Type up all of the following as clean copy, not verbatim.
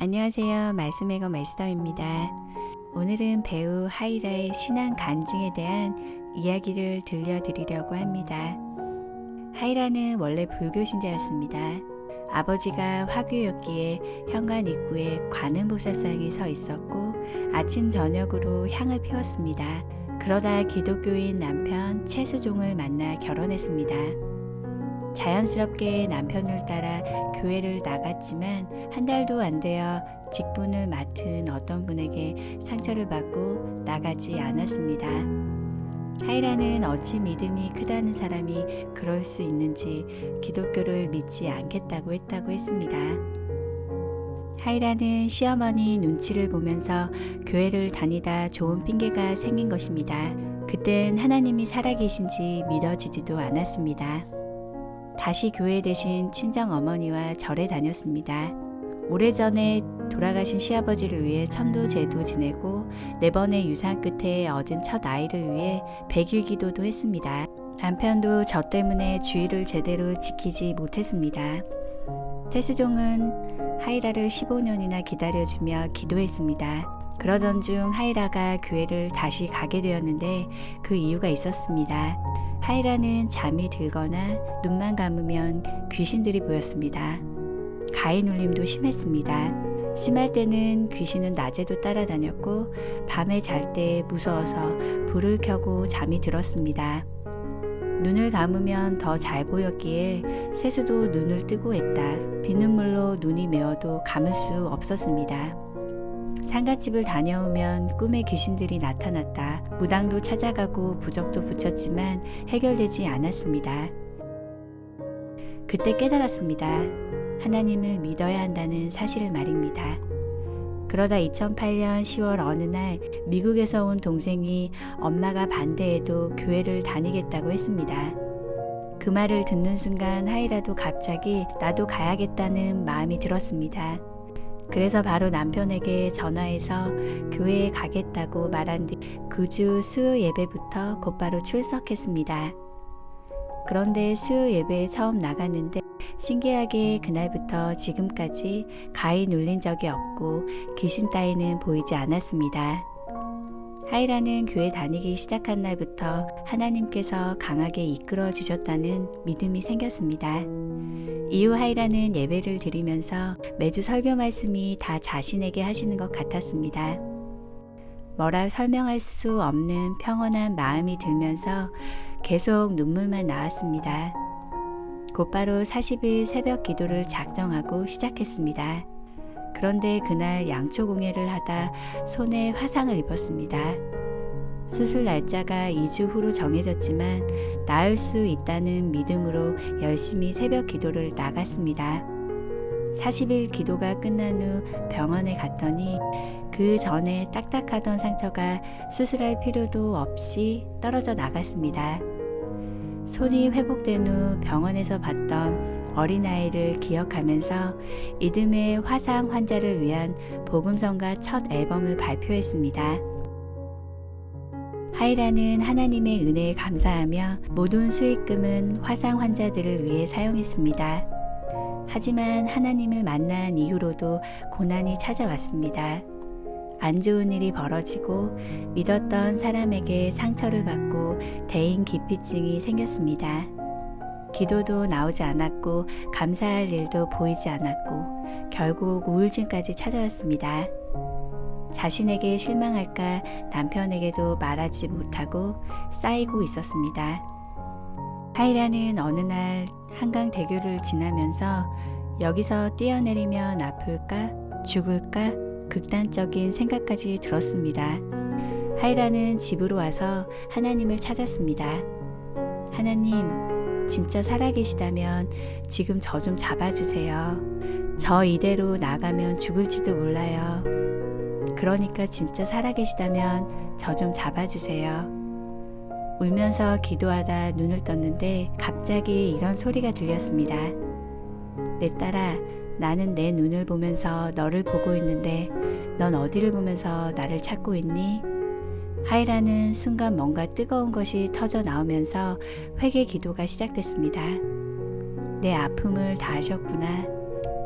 안녕하세요. 말씀의 마이스터입니다. 오늘은 배우 하이라의 신앙 간증에 대한 이야기를 들려드리려고 합니다. 하이라는 원래 불교 신자였습니다. 아버지가 화교였기에 현관 입구에 관음보살상이 서 있었고 아침 저녁으로 향을 피웠습니다. 그러다 기독교인 남편 최수종을 만나 결혼했습니다. 자연스럽게 남편을 따라 교회를 나갔지만 한 달도 안 되어 직분을 맡은 어떤 분에게 상처를 받고 나가지 않았습니다. 하이라는 어찌 믿음이 크다는 사람이 그럴 수 있는지 기독교를 믿지 않겠다고 했습니다. 하이라는 시어머니 눈치를 보면서 교회를 다니다 좋은 핑계가 생긴 것입니다. 그땐 하나님이 살아계신지 믿어지지도 않았습니다. 다시 교회 대신 친정어머니와 절에 다녔습니다. 오래전에 돌아가신 시아버지를 위해 천도제도 지내고 4번의 유산 끝에 얻은 첫 아이를 위해 100일 기도도 했습니다. 남편도 저 때문에 주의를 제대로 지키지 못했습니다. 최수종은 하이라를 15년이나 기다려주며 기도했습니다. 그러던 중 하이라가 교회를 다시 가게 되었는데 그 이유가 있었습니다. 하이라는 잠이 들거나 눈만 감으면 귀신들이 보였습니다. 가위 눌림도 심했습니다. 심할 때는 귀신은 낮에도 따라다녔고 밤에 잘 때 무서워서 불을 켜고 잠이 들었습니다. 눈을 감으면 더 잘 보였기에 세수도 눈을 뜨고 했다. 비눗물로 눈이 메어도 감을 수 없었습니다. 상갓집을 다녀오면 꿈에 귀신들이 나타났다. 무당도 찾아가고 부적도 붙였지만 해결되지 않았습니다. 그때 깨달았습니다. 하나님을 믿어야 한다는 사실을 말입니다. 그러다 2008년 10월 어느 날 미국에서 온 동생이 엄마가 반대해도 교회를 다니겠다고 했습니다. 그 말을 듣는 순간 하이라도 갑자기 나도 가야겠다는 마음이 들었습니다. 그래서 바로 남편에게 전화해서 교회에 가겠다고 말한 뒤 그 주 수요 예배부터 곧바로 출석했습니다. 그런데 수요 예배에 처음 나갔는데 신기하게 그날부터 지금까지 가위 눌린 적이 없고 귀신 따위는 보이지 않았습니다. 하이라는 교회 다니기 시작한 날부터 하나님께서 강하게 이끌어 주셨다는 믿음이 생겼습니다. 이후 하이라는 예배를 드리면서 매주 설교 말씀이 다 자신에게 하시는 것 같았습니다. 뭐라 설명할 수 없는 평온한 마음이 들면서 계속 눈물만 나왔습니다. 곧바로 40일 새벽 기도를 작정하고 시작했습니다. 그런데 그날 양초공예를 하다 손에 화상을 입었습니다. 수술 날짜가 2주 후로 정해졌지만 나을 수 있다는 믿음으로 열심히 새벽 기도를 나갔습니다. 40일 기도가 끝난 후 병원에 갔더니 그 전에 딱딱하던 상처가 수술할 필요도 없이 떨어져 나갔습니다. 손이 회복된 후 병원에서 봤던 어린아이를 기억하면서 이듬해 화상 환자를 위한 복음성가 첫 앨범을 발표했습니다. 하이라는 하나님의 은혜에 감사하며 모든 수익금은 화상 환자들을 위해 사용했습니다. 하지만 하나님을 만난 이후로도 고난이 찾아왔습니다. 안 좋은 일이 벌어지고 믿었던 사람에게 상처를 받고 대인기피증이 생겼습니다. 기도도 나오지 않았고 감사할 일도 보이지 않았고 결국 우울증까지 찾아왔습니다. 자신에게 실망할까 남편에게도 말하지 못하고 쌓이고 있었습니다. 하이라는 어느 날 한강대교를 지나면서 여기서 뛰어내리면 아플까? 죽을까? 극단적인 생각까지 들었습니다. 하이라는 집으로 와서 하나님을 찾았습니다. 하나님, 진짜 살아계시다면 지금 저 좀 잡아주세요. 저 이대로 나가면 죽을지도 몰라요. 그러니까 진짜 살아계시다면 저 좀 잡아주세요. 울면서 기도하다 눈을 떴는데 갑자기 이런 소리가 들렸습니다. 내 딸아, 나는 내 눈을 보면서 너를 보고 있는데 넌 어디를 보면서 나를 찾고 있니? 하이라는 순간 뭔가 뜨거운 것이 터져 나오면서 회개 기도가 시작됐습니다. 내 아픔을 다 아셨구나.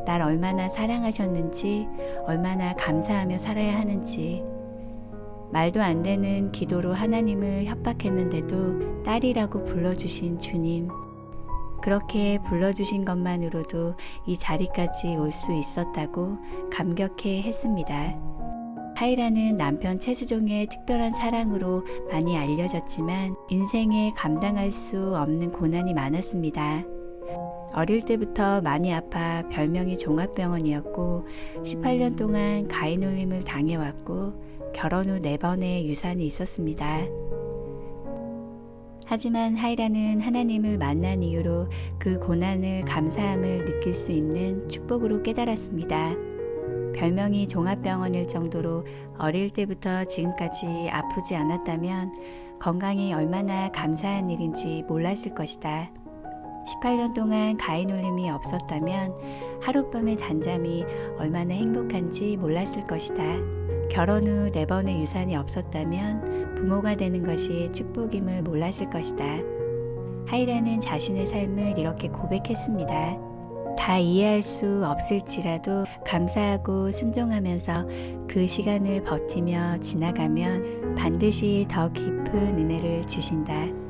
날 얼마나 사랑하셨는지, 얼마나 감사하며 살아야 하는지. 말도 안 되는 기도로 하나님을 협박했는데도 딸이라고 불러주신 주님. 그렇게 불러주신 것만으로도 이 자리까지 올 수 있었다고 감격해 했습니다. 하이라는 남편 최수종의 특별한 사랑으로 많이 알려졌지만 인생에 감당할 수 없는 고난이 많았습니다. 어릴 때부터 많이 아파 별명이 종합병원이었고 18년 동안 가해놀림을 당해왔고 결혼 후 4번의 유산이 있었습니다. 하지만 하이라는 하나님을 만난 이후로 그 고난을 감사함을 느낄 수 있는 축복으로 깨달았습니다. 별명이 종합병원일 정도로 어릴 때부터 지금까지 아프지 않았다면 건강이 얼마나 감사한 일인지 몰랐을 것이다. 18년 동안 가해놀림이 없었다면 하룻밤의 단잠이 얼마나 행복한지 몰랐을 것이다. 결혼 후 4번의 유산이 없었다면 부모가 되는 것이 축복임을 몰랐을 것이다. 하이라는 자신의 삶을 이렇게 고백했습니다. 다 이해할 수 없을지라도 감사하고 순종하면서 그 시간을 버티며 지나가면 반드시 더 깊은 은혜를 주신다.